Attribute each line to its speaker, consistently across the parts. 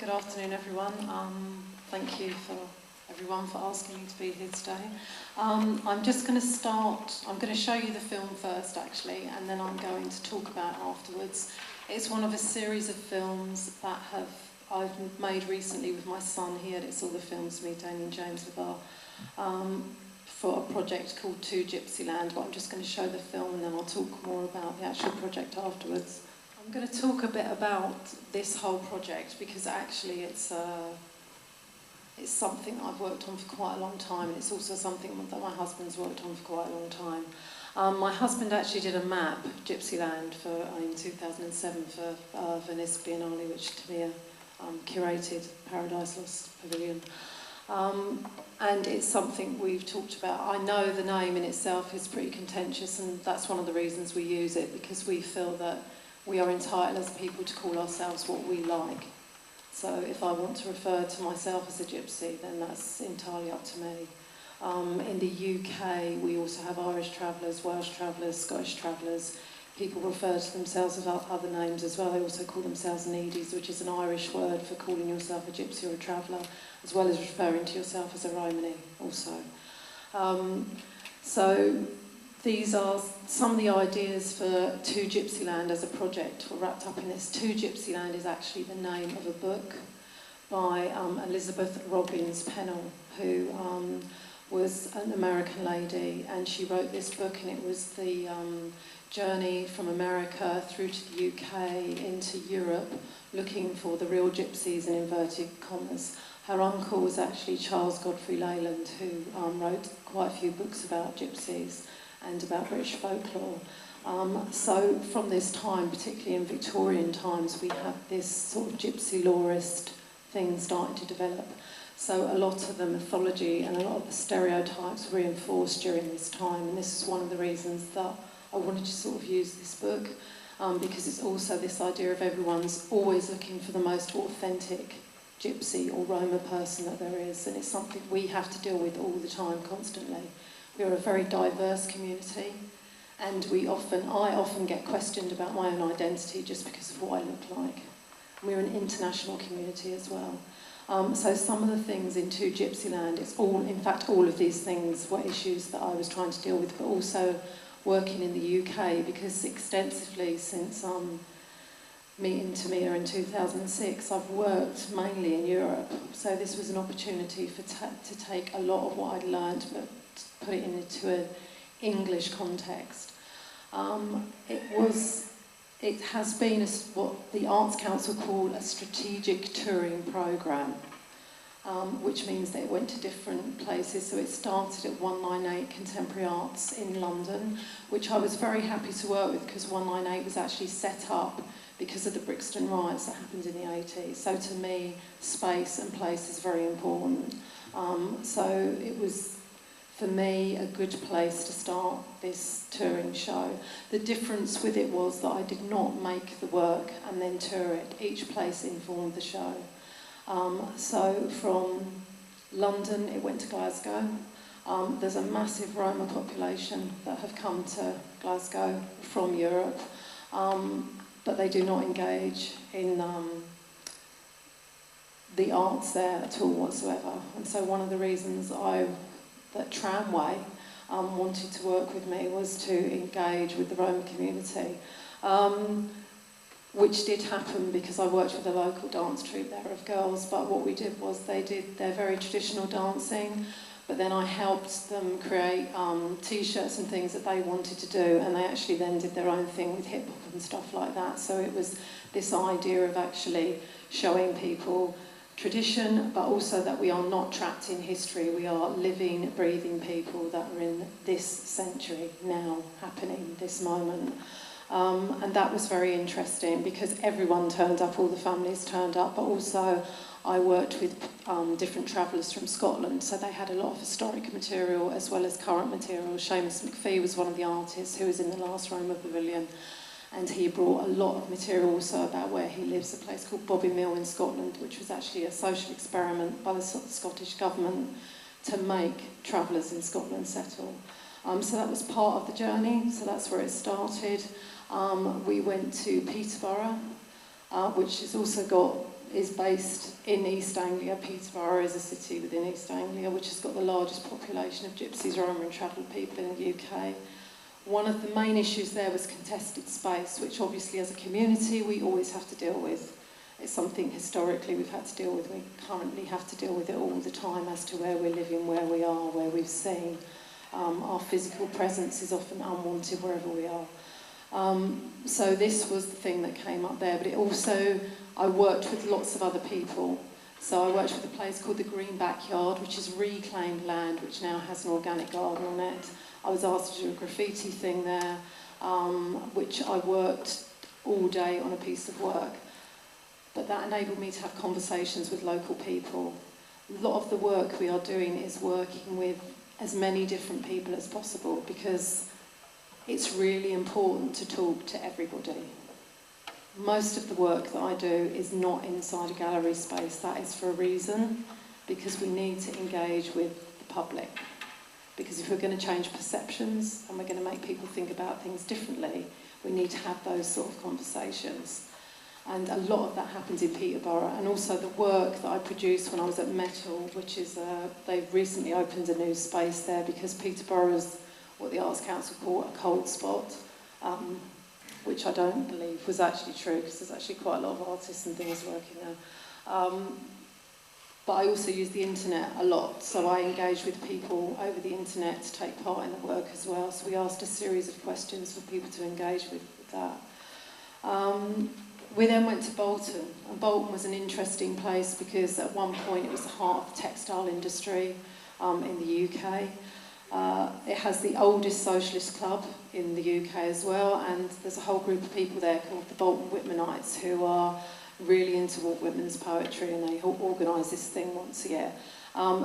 Speaker 1: good afternoon, everyone. Thank you for everyone for asking me to be here today. I'm just going to start, I'm going to show you the film first, actually, and then I'm going to talk about it afterwards. It's one of a series of films that I've made recently with my son. He edits all the films, me, Deline Le Bas, for a project called To Gypsyland, but I'm just going to show the film and then I'll talk more about the actual project afterwards. I'm going to talk a bit about this whole project because actually it's something I've worked on for quite a long time, and it's also something that my husband's worked on for quite a long time. My husband actually did a map, Gypsyland, in 2007 for Venice Biennale, which Timea curated, Paradise Lost Pavilion. And it's something we've talked about. I know the name in itself is pretty contentious, and that's one of the reasons we use it, because we feel that we are entitled as people to call ourselves what we like. So if I want to refer to myself as a gypsy, then that's entirely up to me. In the UK, we also have Irish travellers, Welsh travellers, Scottish travellers. People refer to themselves with other names as well. They also call themselves needies, which is an Irish word for calling yourself a gypsy or a traveller, as well as referring to yourself as a Romany also. So these are some of the ideas for To Gypsyland as a project were wrapped up in this. To Gypsyland is actually the name of a book by Elizabeth Robbins Pennell, who was an American lady, and she wrote this book, and it was the journey from America through to the UK into Europe, looking for the real gypsies in inverted commas. Her uncle was actually Charles Godfrey Leyland, who wrote quite a few books about gypsies and about British folklore. So from this time, particularly in Victorian times, we have this sort of gypsy lorist thing starting to develop. So a lot of the mythology and a lot of the stereotypes were reinforced during this time, and this is one of the reasons that I wanted to sort of use this book, because it's also this idea of everyone's always looking for the most authentic gypsy or Roma person that there is, and it's something we have to deal with all the time, constantly. We are a very diverse community, and I often get questioned about my own identity just because of what I look like. We're an international community as well. So some of the things in To Gypsyland, in fact all of these things were issues that I was trying to deal with, but also working in the UK, because extensively since meeting Timea in 2006, I've worked mainly in Europe. So this was an opportunity to take a lot of what I'd learned, but put it into an English context. It has been what the Arts Council call a strategic touring programme, which means that it went to different places. So it started at 198 Contemporary Arts in London, which I was very happy to work with, because 198 was actually set up because of the Brixton riots that happened in the 80s. So to me, space and place is very important. So it was, for me, a good place to start this touring show. The difference with it was that I did not make the work and then tour it. Each place informed the show. So from London, it went to Glasgow. There's a massive Roma population that have come to Glasgow from Europe, but they do not engage in the arts there at all whatsoever. And so one of the reasons that Tramway wanted to work with me was to engage with the Roma community, which did happen because I worked with a local dance troupe there of girls. But what we did was they did their very traditional dancing, but then I helped them create t-shirts and things that they wanted to do, and they actually then did their own thing with hip-hop and stuff like that. So it was this idea of actually showing people tradition, but also that we are not trapped in history. We are living, breathing people that are in this century now, happening, this moment. And that was very interesting because everyone turned up, all the families turned up, but also I worked with different travellers from Scotland, so they had a lot of historic material as well as current material. Seamus McPhee was one of the artists who was in the last Roma Pavilion, and he brought a lot of material also about where he lives, a place called Bobby Mill in Scotland, which was actually a social experiment by the Scottish government to make travellers in Scotland settle. So that was part of the journey, so that's where it started. We went to Peterborough, which has also got is based in East Anglia. Peterborough is a city within East Anglia, which has got the largest population of gypsies, Roma and travelled people in the UK. One of the main issues there was contested space, which obviously as a community we always have to deal with. It's something historically we've had to deal with. We currently have to deal with it all the time as to where we're living, where we are, where we've seen. Our physical presence is often unwanted wherever we are. So this was the thing that came up there, but it also, I worked with lots of other people. So I worked with a place called the Green Backyard, which is reclaimed land, which now has an organic garden on it. I was asked to do a graffiti thing there, which I worked all day on a piece of work. But that enabled me to have conversations with local people. A lot of the work we are doing is working with as many different people as possible, because it's really important to talk to everybody. Most of the work that I do is not inside a gallery space. That is for a reason, because we need to engage with the public. Because if we're going to change perceptions and we're going to make people think about things differently, we need to have those sort of conversations. And a lot of that happens in Peterborough. And also the work that I produced when I was at Metal, which is, they've recently opened a new space there, because Peterborough is what the Arts Council call a cold spot, which I don't believe was actually true, because there's actually quite a lot of artists and things working there. But I also use the internet a lot, so I engage with people over the internet to take part in the work as well. So we asked a series of questions for people to engage with that. We then went to Bolton, and Bolton was an interesting place because at one point it was the heart of the textile industry in the UK. It has the oldest socialist club in the UK as well, and there's a whole group of people there called the Bolton Whitmanites who are really into Walt Whitman's poetry, and they organise this thing once a year.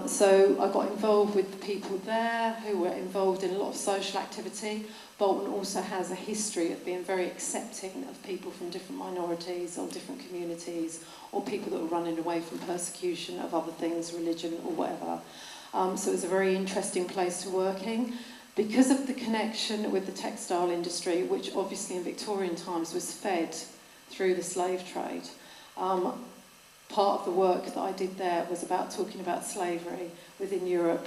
Speaker 1: So I got involved with the people there who were involved in a lot of social activity. Bolton also has a history of being very accepting of people from different minorities or different communities, or people that were running away from persecution of other things, religion or whatever. So it was a very interesting place to work in. Because of the connection with the textile industry, which obviously in Victorian times was fed through the slave trade, part of the work that I did there was about talking about slavery within Europe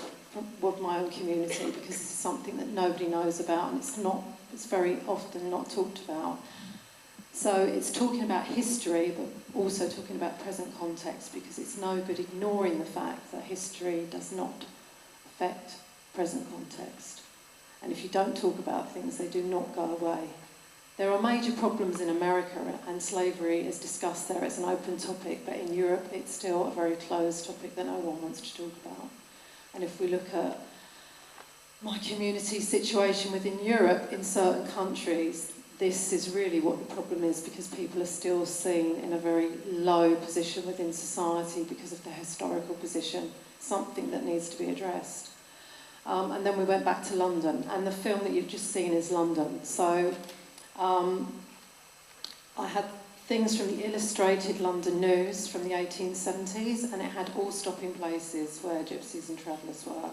Speaker 1: with my own community, because it's something that nobody knows about, and it's very often not talked about. So it's talking about history, but also talking about present context, because it's no good ignoring the fact that history does not affect present context. And if you don't talk about things, they do not go away. There are major problems in America, and slavery is discussed there. It's an open topic, but in Europe it's still a very closed topic that no one wants to talk about. And if we look at my community situation within Europe, in certain countries, this is really what the problem is, because people are still seen in a very low position within society because of their historical position, something that needs to be addressed. And then we went back to London, and the film that you've just seen is London. So I had things from the Illustrated London News from the 1870s, and it had all stopping places where gypsies and travellers were.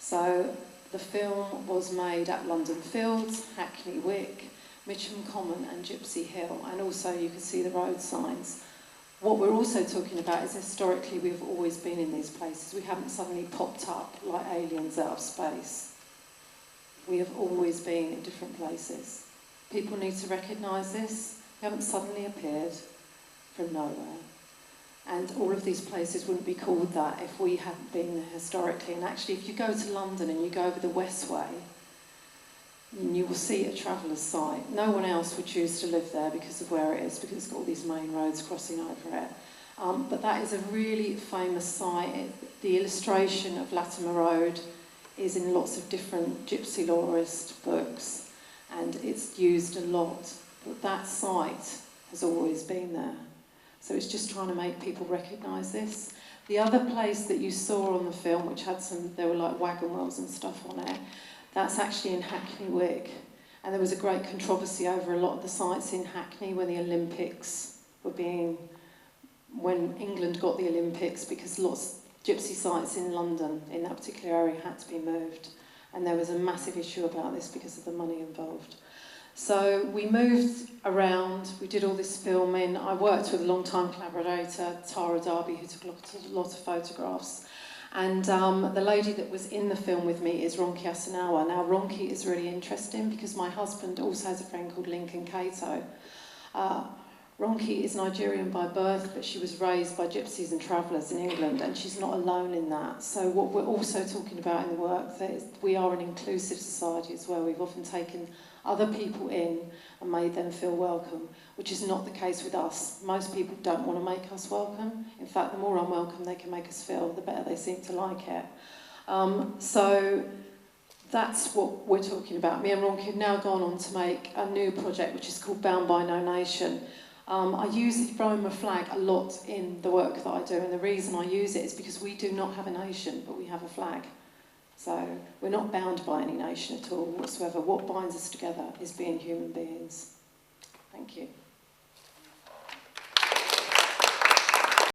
Speaker 1: So the film was made at London Fields, Hackney Wick, Mitcham Common and Gypsy Hill, and also you can see the road signs. What we're also talking about is historically we've always been in these places. We haven't suddenly popped up like aliens out of space. We have always been in different places. People need to recognise this. We haven't suddenly appeared from nowhere. And all of these places wouldn't be called that if we hadn't been there historically. And actually, if you go to London and you go over the Westway, you will see a traveller's site. No one else would choose to live there because of where it is, because it's got all these main roads crossing over it. But that is a really famous site. The illustration of Latimer Road is in lots of different gypsy lawist books, and it's used a lot. But that site has always been there. So it's just trying to make people recognise this. The other place that you saw on the film, which had there were like wagon wheels and stuff on it, that's actually in Hackney Wick. And there was a great controversy over a lot of the sites in Hackney when the Olympics were when England got the Olympics, because lots of gypsy sites in London, in that particular area, had to be moved. And there was a massive issue about this because of the money involved. So we moved around, we did all this filming. I worked with a long-time collaborator, Tara Darby, who took a lot of photographs. And the lady that was in the film with me is Ronki Asanawa. Now, Ronki is really interesting because my husband also has a friend called Lincoln Cato. Ronki is Nigerian by birth, but she was raised by gypsies and travellers in England, and she's not alone in that. So what we're also talking about in the work, that is, we are an inclusive society as well. We've often taken other people in and made them feel welcome, which is not the case with us. Most people don't want to make us welcome. In fact, the more unwelcome they can make us feel, the better they seem to like it. So that's what we're talking about. Me and Ronki have now gone on to make a new project, which is called Bound by No Nation. I use the Roma flag a lot in the work that I do, and the reason I use it is because we do not have a nation, but we have a flag. So we're not bound by any nation at all whatsoever. What binds us together is being human beings. Thank you.